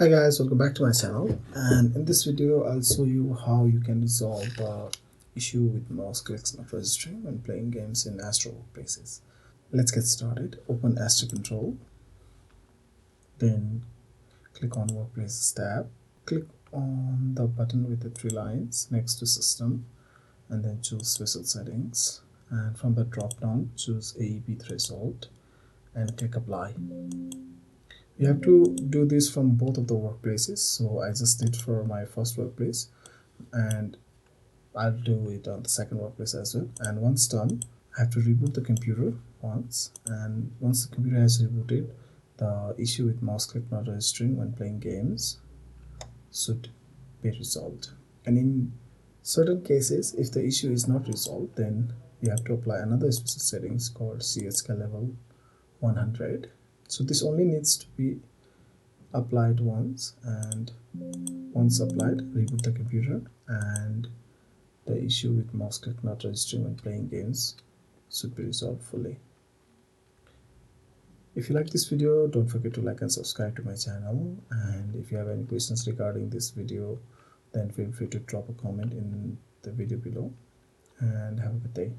Hi guys, welcome back to my channel, and in this video I'll show you how you can resolve the issue with mouse clicks not registering when playing games in Astro workplaces. Let's get started. Open Astro Control, then click on Workplaces tab. Click on the button with the three lines next to System and then choose Special Settings, and from the drop down choose AEB Threshold and click Apply. You have to do this from both of the workplaces, so I just did for my first workplace and I'll do it on the second workplace as well. And once done, I have to reboot the computer once, and once the computer has rebooted, the issue with mouse click not registering when playing games should be resolved. And in certain cases, if the issue is not resolved, then you have to apply another special settings called CSK level 100. So this only needs to be applied once, and once applied, reboot the computer and the issue with mouse click not registering when playing games should be resolved fully. If you like this video, don't forget to like and subscribe to my channel, and if you have any questions regarding this video, then feel free to drop a comment in the video below, and have a good day.